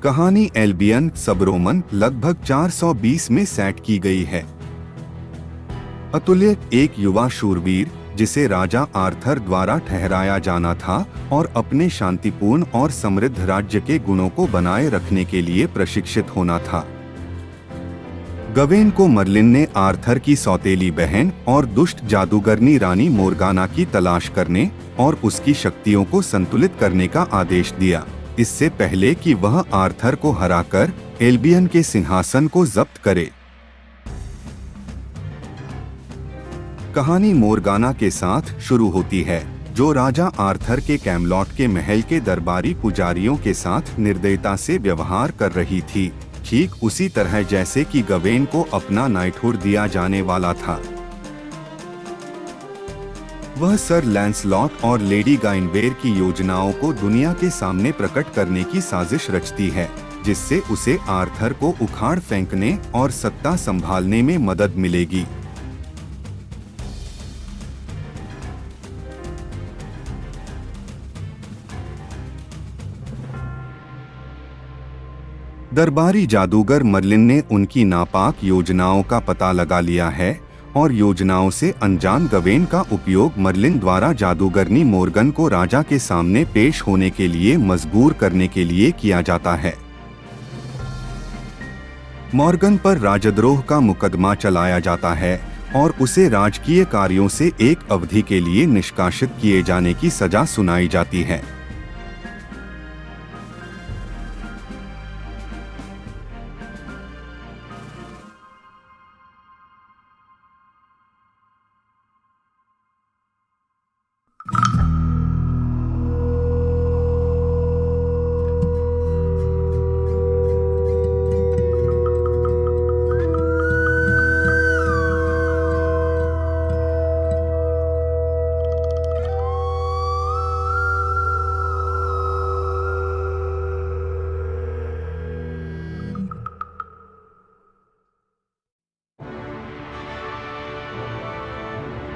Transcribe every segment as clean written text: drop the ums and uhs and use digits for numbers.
कहानी एल्बियन सबरोमन लगभग 420 में सेट की गई है। अतुल्य एक युवा शूरवीर जिसे राजा आर्थर द्वारा ठहराया जाना था और अपने शांतिपूर्ण और समृद्ध राज्य के गुणों को बनाए रखने के लिए प्रशिक्षित होना था। गवेन को मर्लिन ने आर्थर की सौतेली बहन और दुष्ट जादूगरनी रानी मोर्गाना की तलाश करने और उसकी शक्तियों को संतुलित करने का आदेश दिया, इससे पहले कि वह आर्थर को हराकर एल्बियन के सिंहासन को जब्त करे। कहानी मोर्गाना के साथ शुरू होती है, जो राजा आर्थर के कैमलॉट के महल के दरबारी पुजारियों के साथ निर्दयता से व्यवहार कर रही थी, ठीक उसी तरह जैसे कि गवेन को अपना नाइटहुड दिया जाने वाला था। वह सर लैंसलॉट और लेडी गाइनवेर की योजनाओं को दुनिया के सामने प्रकट करने की साजिश रचती है, जिससे उसे आर्थर को उखाड़ फेंकने और सत्ता संभालने में मदद मिलेगी। दरबारी जादूगर मर्लिन ने उनकी नापाक योजनाओं का पता लगा लिया है और योजनाओं से अनजान गवेन का उपयोग मर्लिन द्वारा जादूगरनी मोर्गन को राजा के सामने पेश होने के लिए मजबूर करने के लिए किया जाता है। मोर्गन पर राजद्रोह का मुकदमा चलाया जाता है और उसे राजकीय कार्यों से एक अवधि के लिए निष्कासित किए जाने की सजा सुनाई जाती है।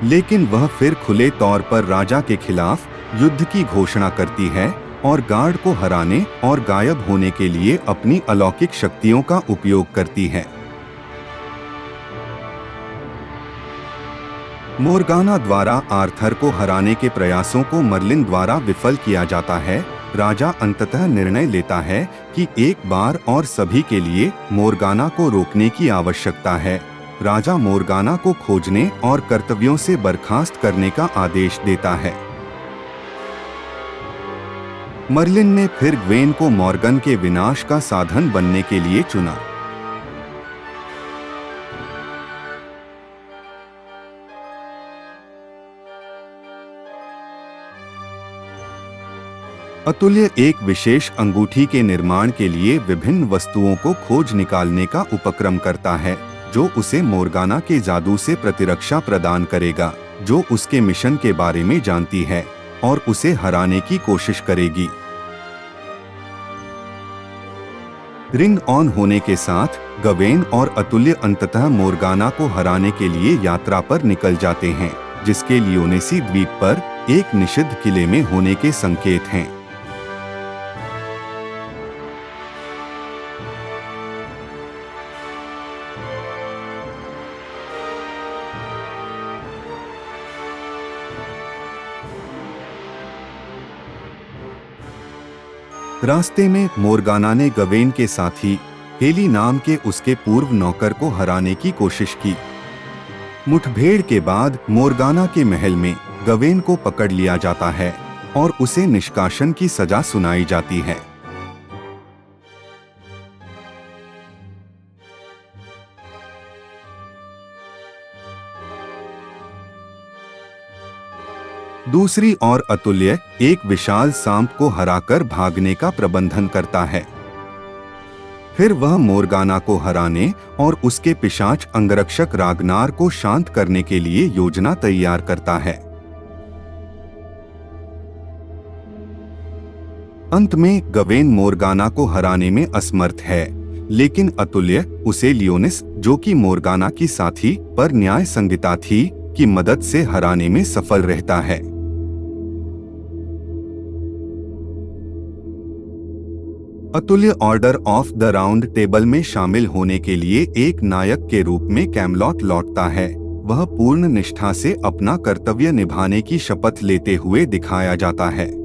लेकिन वह फिर खुले तौर पर राजा के खिलाफ युद्ध की घोषणा करती है और गार्ड को हराने और गायब होने के लिए अपनी अलौकिक शक्तियों का उपयोग करती है। मोर्गाना द्वारा आर्थर को हराने के प्रयासों को मर्लिन द्वारा विफल किया जाता है। राजा अंततः निर्णय लेता है कि एक बार और सभी के लिए मोर्गाना को रोकने की आवश्यकता है। राजा मोर्गाना को खोजने और कर्तव्यों से बर्खास्त करने का आदेश देता है। मर्लिन ने फिर ग्वेन को मॉर्गन के विनाश का साधन बनने के लिए चुना। अतुल्य एक विशेष अंगूठी के निर्माण के लिए विभिन्न वस्तुओं को खोज निकालने का उपक्रम करता है, जो उसे मोर्गाना के जादू से प्रतिरक्षा प्रदान करेगा, जो उसके मिशन के बारे में जानती है और उसे हराने की कोशिश करेगी। रिंग ऑन होने के साथ गवेन और अतुल्य अंततः मोर्गाना को हराने के लिए यात्रा पर निकल जाते हैं, जिसके लियोनेसी द्वीप पर एक निषिद्ध किले में होने के संकेत हैं। रास्ते में मोर्गाना ने गवेन के साथी हेली नाम के उसके पूर्व नौकर को हराने की कोशिश की। मुठभेड़ के बाद मोर्गाना के महल में गवेन को पकड़ लिया जाता है और उसे निष्कासन की सजा सुनाई जाती है। दूसरी ओर अतुल्य एक विशाल सांप को हराकर भागने का प्रबंधन करता है। फिर वह मोर्गाना को हराने और उसके पिशाच अंगरक्षक रागनार को शांत करने के लिए योजना तैयार करता है। अंत में गवेन मोर्गाना को हराने में असमर्थ है, लेकिन अतुल्य उसे लियोनिस, जो कि मोर्गाना की साथी पर न्याय संगीता थी, की मदद से हराने में सफल रहता है। अतुल्य order of the round table में शामिल होने के लिए एक नायक के रूप में कैमलॉट लौटता है। वह पूर्ण निष्ठा से अपना कर्तव्य निभाने की शपथ लेते हुए दिखाया जाता है।